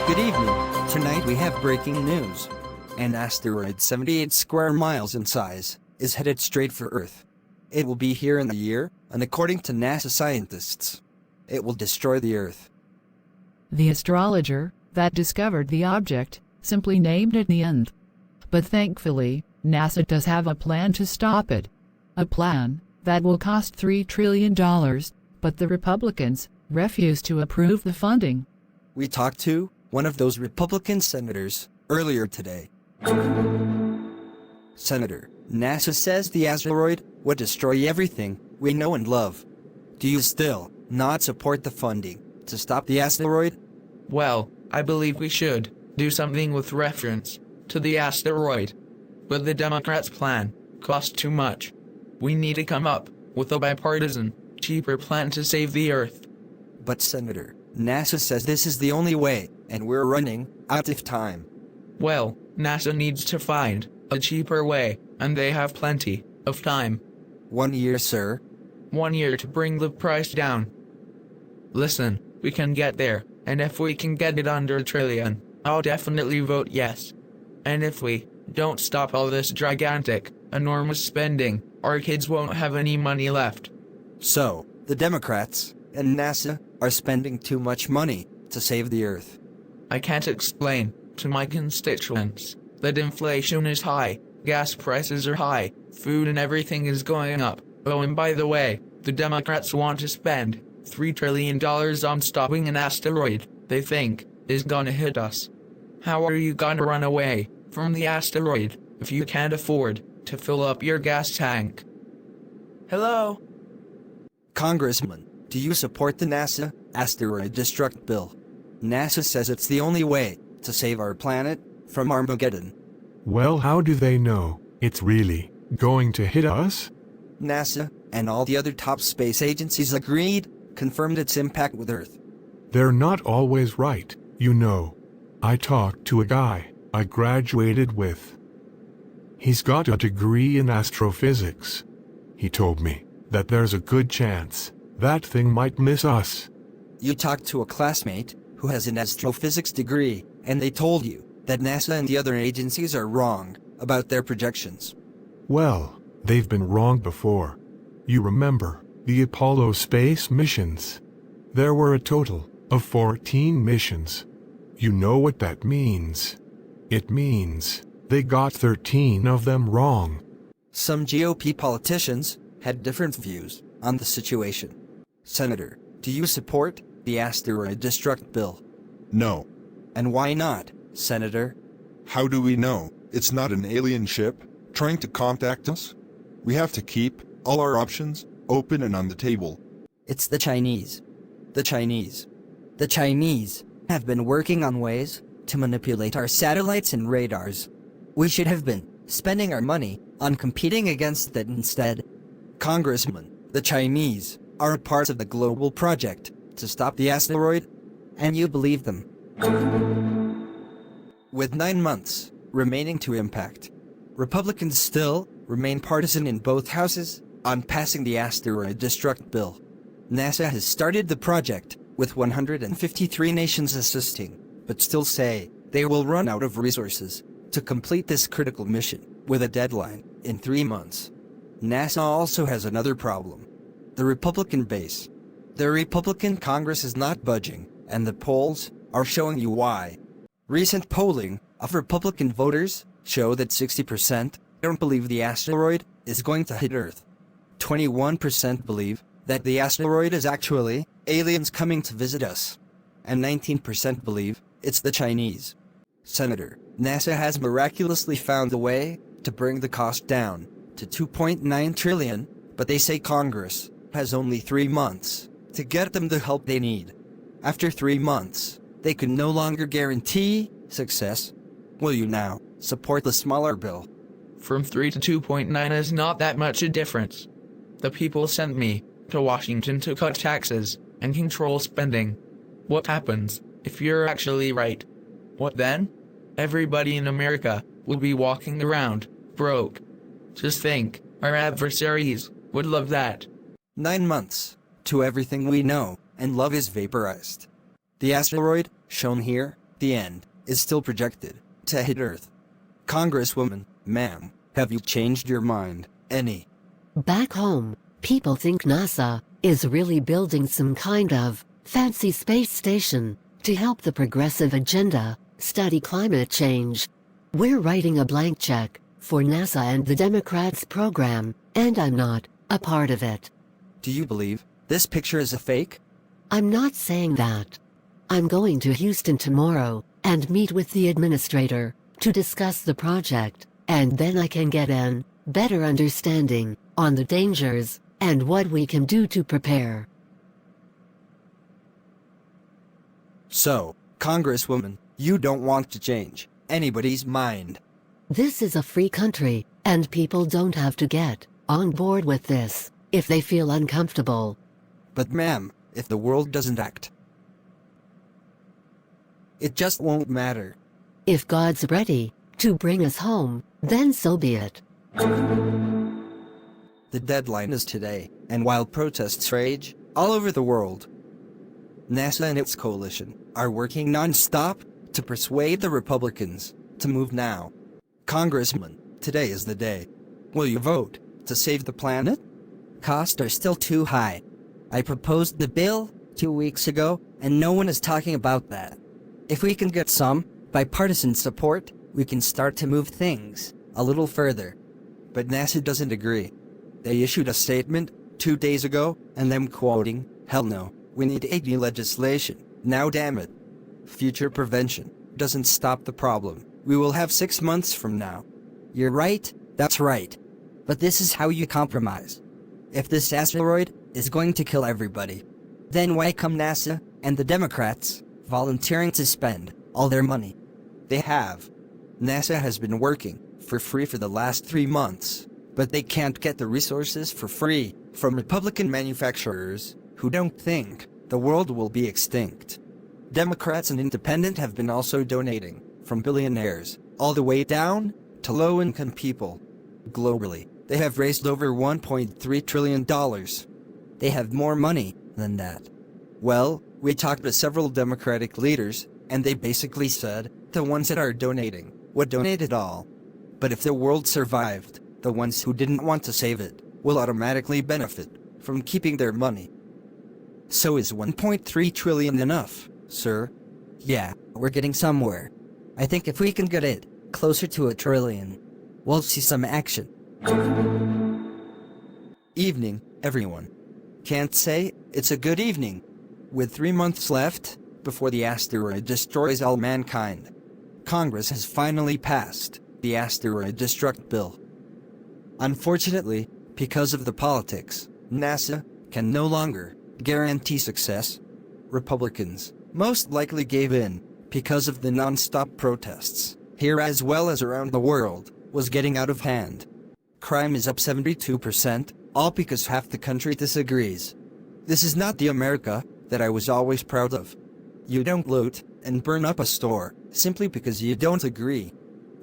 Good evening. Tonight we have breaking news. An asteroid 78 square miles in size is headed straight for Earth. It will be here in a year, and according to NASA scientists, it will destroy the Earth. The astrologer that discovered the object simply named it the end. But thankfully, NASA does have a plan to stop it. A plan that will cost $3 trillion, but the Republicans refuse to approve the funding. We talked to one of those Republican senators earlier today. Senator, NASA says the asteroid would destroy everything we know and love. Do you still not support the funding to stop the asteroid? Well, I believe we should do something with reference to the asteroid. But the Democrats' plan costs too much. We need to come up with a bipartisan, cheaper plan to save the Earth. But Senator, NASA says this is the only way, and we're running out of time. Well, NASA needs to find a cheaper way, and they have plenty of time. 1 year, sir. 1 year to bring the price down. Listen, we can get there, and if we can get it under $1 trillion, I'll definitely vote yes. And if we don't stop all this gigantic, enormous spending, our kids won't have any money left. So, the Democrats and NASA are spending too much money to save the Earth. I can't explain to my constituents that inflation is high, gas prices are high, food and everything is going up. Oh, and by the way, the Democrats want to spend $3 trillion on stopping an asteroid they think is gonna hit us. How are you gonna run away from the asteroid if you can't afford to fill up your gas tank? Hello? Congressman, do you support the NASA asteroid destruct bill? NASA says it's the only way to save our planet from Armageddon. Well, how do they know it's really going to hit us? NASA and all the other top space agencies confirmed its impact with Earth. They're not always right, you know. I talked to a guy I graduated with. He's got a degree in astrophysics. He told me that there's a good chance that thing might miss us. You talked to a classmate who has an astrophysics degree, and they told you that NASA and the other agencies are wrong about their projections. Well, they've been wrong before. You remember the Apollo space missions? There were a total of 14 missions. You know what that means? It means they got 13 of them wrong. Some GOP politicians had different views on the situation. Senator, do you support the asteroid destruct bill? No. And why not, Senator? How do we know it's not an alien ship trying to contact us? We have to keep all our options open and on the table. It's the Chinese. The Chinese have been working on ways to manipulate our satellites and radars. We should have been spending our money on competing against that instead. Congressman, the Chinese are a part of the global project to stop the asteroid, and you believe them. With 9 months remaining to impact, Republicans still remain partisan in both houses on passing the asteroid destruct bill. NASA has started the project with 153 nations assisting, but still say they will run out of resources to complete this critical mission with a deadline in 3 months. NASA also has another problem: the Republican base. The Republican Congress is not budging, and the polls are showing you why. Recent polling of Republican voters show that 60% don't believe the asteroid is going to hit Earth. 21% believe that the asteroid is actually aliens coming to visit us. And 19% believe it's the Chinese. Senator, NASA has miraculously found a way to bring the cost down to $2.9 trillion, but they say Congress has only 3 months to get them the help they need. After 3 months, they can no longer guarantee success. Will you now support the smaller bill? From 3 to 2.9 is not that much a difference. The people sent me to Washington to cut taxes and control spending. What happens if you're actually right? What then? Everybody in America will be walking around broke. Just think, our adversaries would love that. 9 months to everything we know and love is vaporized. The asteroid, shown here, The end is still projected to hit Earth. Congresswoman, ma'am, have you changed your mind any? Back home, people think NASA is really building some kind of fancy space station to help the progressive agenda study climate change. We're writing a blank check for NASA and the Democrats program, and I'm not a part of it. Do you believe this picture is a fake? I'm not saying that. I'm going to Houston tomorrow and meet with the administrator to discuss the project, and then I can get an better understanding on the dangers and what we can do to prepare. So, Congresswoman, you don't want to change anybody's mind. This is a free country, and people don't have to get on board with this if they feel uncomfortable. But ma'am, if the world doesn't act, it just won't matter. If God's ready to bring us home, then so be it. The deadline is today, and while protests rage all over the world, NASA and its coalition are working non-stop to persuade the Republicans to move now. Congressman, today is the day. Will you vote to save the planet? Costs are still too high. I proposed the bill 2 weeks ago, and no one is talking about that. If we can get some bipartisan support, we can start to move things a little further. But NASA doesn't agree. They issued a statement 2 days ago, and them quoting, "Hell no, we need AD legislation, now damn it. Future prevention doesn't stop the problem. We will have 6 months from now." You're right, that's right. But this is how you compromise. If this asteroid is going to kill everybody, then why come NASA and the Democrats volunteering to spend all their money? They have. NASA has been working for free for the last 3 months, but they can't get the resources for free from Republican manufacturers who don't think the world will be extinct. Democrats and independents have been also donating, from billionaires all the way down to low-income people. Globally, they have raised over $1.3 trillion. They have more money than that. Well, we talked to several Democratic leaders, and they basically said the ones that are donating would donate it all. But if the world survived, the ones who didn't want to save it will automatically benefit from keeping their money. So is 1.3 trillion enough, sir? Yeah, we're getting somewhere. I think if we can get it closer to 1 trillion, we'll see some action. Evening, everyone. Can't say it's a good evening. With 3 months left before the asteroid destroys all mankind, Congress has finally passed the Asteroid Destruct Bill. Unfortunately, because of the politics, NASA can no longer guarantee success. Republicans most likely gave in because of the non-stop protests, here as well as around the world, was getting out of hand. Crime is up 72%, all because half the country disagrees. This is not the America that I was always proud of. You don't loot and burn up a store simply because you don't agree.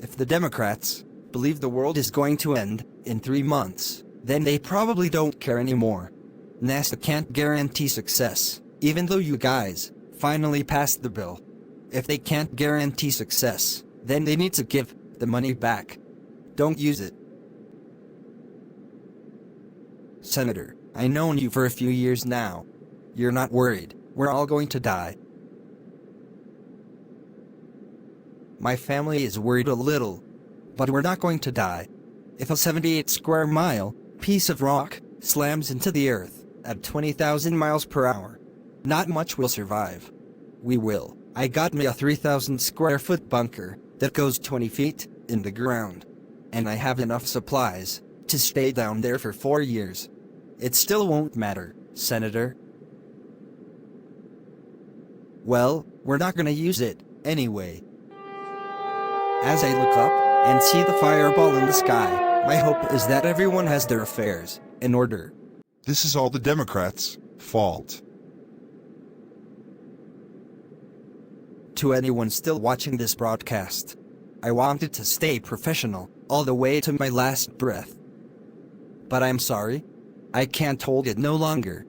If the Democrats believe the world is going to end in 3 months, then they probably don't care anymore. NASA can't guarantee success, even though you guys finally passed the bill. If they can't guarantee success, then they need to give the money back. Don't use it. Senator, I've known you for a few years now. You're not worried we're all going to die? My family is worried a little, but we're not going to die. If a 78 square mile piece of rock slams into the earth at 20,000 miles per hour, not much will survive. We will. I got me a 3,000 square foot bunker that goes 20 feet in the ground, and I have enough supplies to stay down there for 4 years. It still won't matter, Senator. Well, we're not gonna use it anyway. As I look up and see the fireball in the sky, my hope is that everyone has their affairs in order. This is all the Democrats' fault. To anyone still watching this broadcast, I wanted to stay professional all the way to my last breath. But I'm sorry, I can't hold it no longer.